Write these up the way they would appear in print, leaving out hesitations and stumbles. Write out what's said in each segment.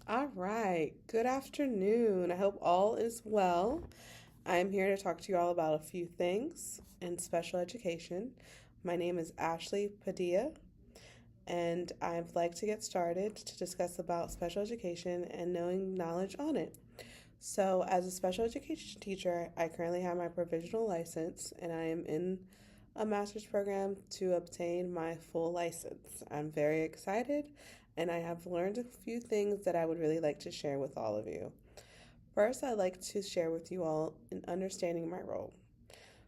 All right. Good afternoon. I hope all is well. I'm here to talk to you all about a few things in special education. My name is Ashley Padilla, and I'd like to get started to discuss about special education and knowing knowledge on it. So, as a special education teacher, I currently have my provisional license, and I am in a master's program to obtain my full license. I'm very excited, and I have learned a few things that I would really like to share with all of you. First, I'd like to share with you all in understanding my role.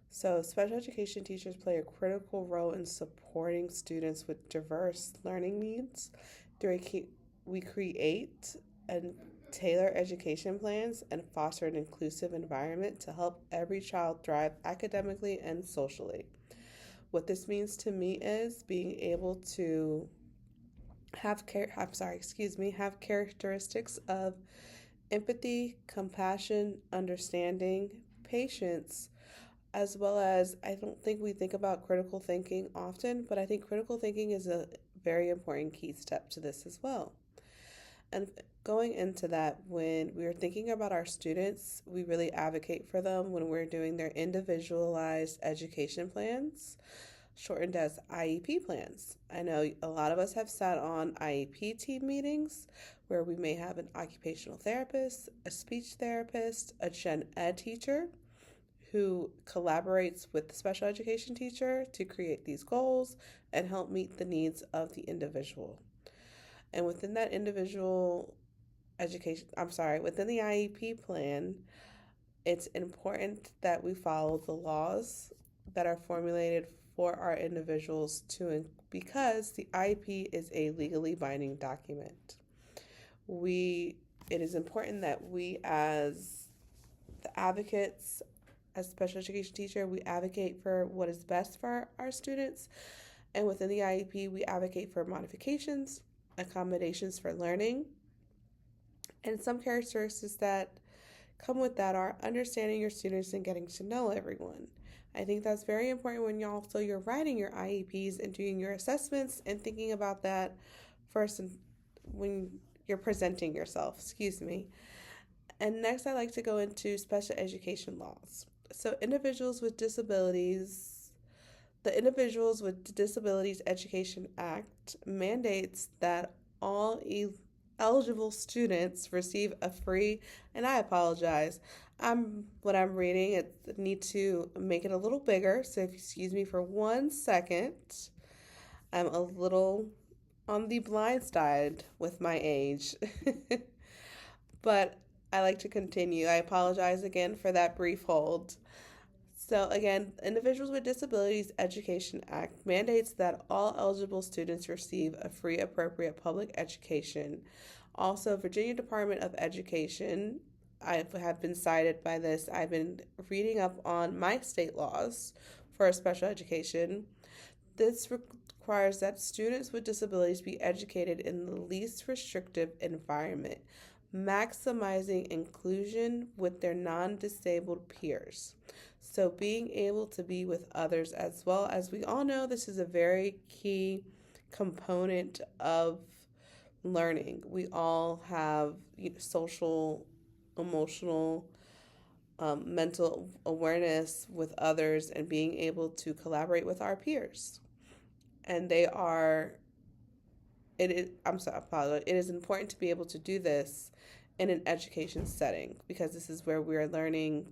So, special education teachers play a critical role in supporting students with diverse learning needs. We create and tailor education plans and foster an inclusive environment to help every child thrive academically and socially. What this means to me is being able to have characteristics of empathy, compassion, understanding, patience, as well as I don't think we think about critical thinking often, but I think critical thinking is a very important key step to this as well. And going into that, when we are thinking about our students, we really advocate for them when we're doing their individualized education plans, shortened as IEP plans. I know a lot of us have sat on IEP team meetings where we may have an occupational therapist, a speech therapist, a gen ed teacher who collaborates with the special education teacher to create these goals and help meet the needs of the individual. And within that individual within the IEP plan, it's important that we follow the laws that are formulated for our individuals because the IEP is a legally binding document. We it is important that we as the advocates as special education teacher, we advocate for what is best for our students. And within the IEP, we advocate for modifications, accommodations for learning, and some characteristics that come with that are understanding your students and getting to know everyone. I think that's very important when you're writing your IEPs and doing your assessments and thinking about that first and when you're presenting yourself, excuse me. And next I like to go into special education laws. So the Individuals with Disabilities Education Act mandates that all eligible students receive a free, and I apologize. What I'm reading, it need to make it a little bigger. So if you excuse me for 1 second, I'm a little on the blind side with my age. But I like to continue. I apologize again for that brief hold. So, again, Individuals with Disabilities Education Act mandates that all eligible students receive a free, appropriate public education. Also, Virginia Department of Education, I have been cited by this. I've been reading up on my state laws for special education. This requires that students with disabilities be educated in the least restrictive environment, maximizing inclusion with their non disabled peers. So, being able to be with others as well. As we all know, this is a very key component of learning. We all have social, emotional, mental awareness with others and being able to collaborate with our peers. And they are it is I'm sorry, I apologize. It is important to be able to do this in an education setting because this is where we are learning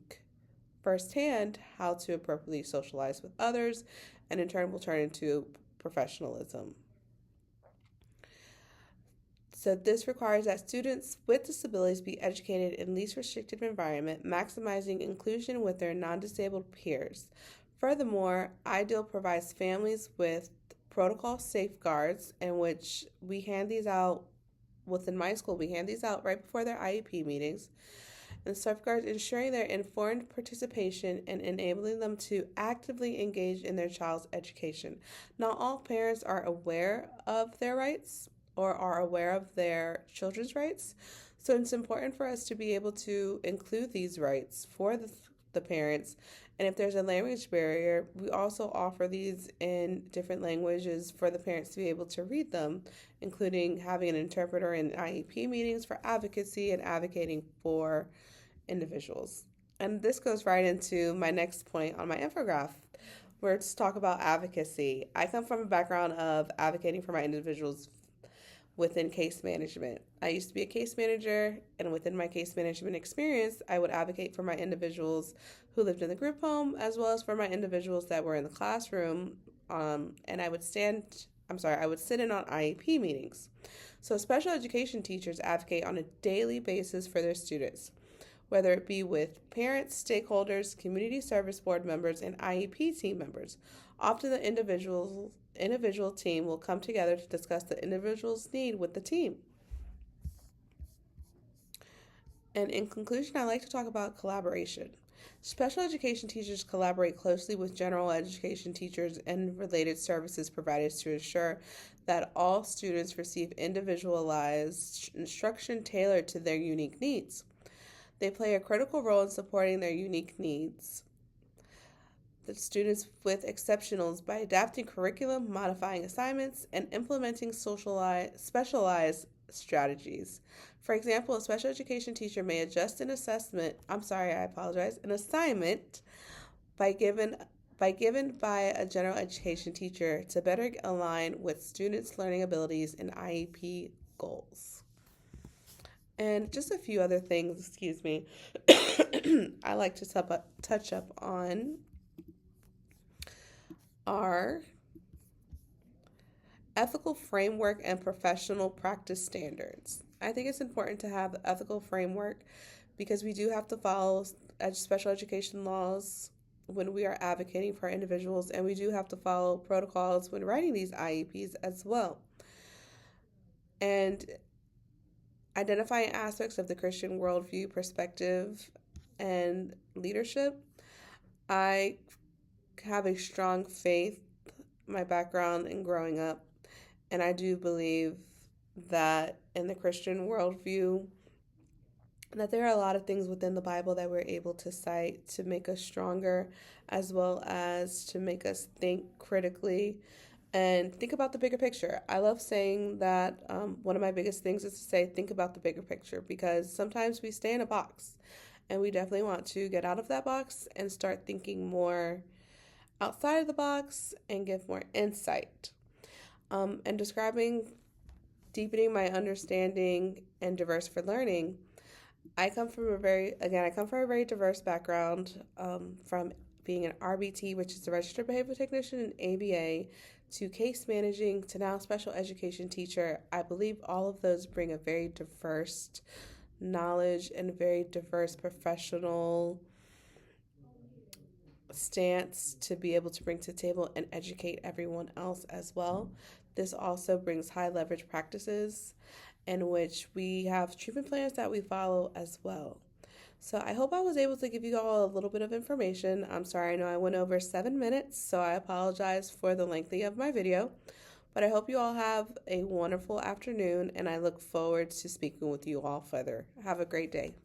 firsthand how to appropriately socialize with others and in turn will turn into professionalism. So this requires that students with disabilities be educated in least restrictive environment, maximizing inclusion with their non-disabled peers. Furthermore, IDEAL provides families with protocol safeguards in which we hand these out within my school. We hand these out right before their IEP meetings. And safeguards ensuring their informed participation and enabling them to actively engage in their child's education. Not all parents are aware of their rights or are aware of their children's rights. So it's important for us to be able to include these rights for the parents. And if there's a language barrier, we also offer these in different languages for the parents to be able to read them, including having an interpreter in IEP meetings for advocacy and advocating for individuals. And this goes right into my next point on my infograph, where it's talk about advocacy. I come from a background of advocating for my individuals within case management. I used to be a case manager, and within my case management experience, I would advocate for my individuals who lived in the group home as well as for my individuals that were in the classroom. And I would I would sit in on IEP meetings. So special education teachers advocate on a daily basis for their students, whether it be with parents, stakeholders, community service board members, and IEP team members. Often the individual team will come together to discuss the individual's need with the team. And in conclusion, I like to talk about collaboration. Special education teachers collaborate closely with general education teachers and related services providers to ensure that all students receive individualized instruction tailored to their unique needs. They play a critical role in supporting their unique needs, the students with exceptionals, by adapting curriculum, modifying assignments, and implementing specialized strategies. For example, a special education teacher may adjust an assignment given by a general education teacher to better align with students' learning abilities and IEP goals. And just a few other things, I like to touch up on are ethical framework and professional practice standards. I think it's important to have the ethical framework because we do have to follow special education laws when we are advocating for individuals, and we do have to follow protocols when writing these IEPs as well. And identifying aspects of the Christian worldview, perspective, and leadership. I have a strong faith, my background in growing up, and I do believe that in the Christian worldview, that there are a lot of things within the Bible that we're able to cite to make us stronger, as well as to make us think critically and think about the bigger picture. I love saying that one of my biggest things is to say, think about the bigger picture, because sometimes we stay in a box, and we definitely want to get out of that box and start thinking more outside of the box and give more insight. And deepening my understanding and diverse for learning, I come from a very diverse background, from being an RBT, which is a registered behavior technician, and ABA, to case managing, to now special education teacher. I believe all of those bring a very diverse knowledge and very diverse professional stance to be able to bring to the table and educate everyone else as well. This also brings high leverage practices in which we have treatment plans that we follow as well. So I hope I was able to give you all a little bit of information. I'm sorry, I know I went over 7 minutes, so I apologize for the length of my video. But I hope you all have a wonderful afternoon, and I look forward to speaking with you all further. Have a great day.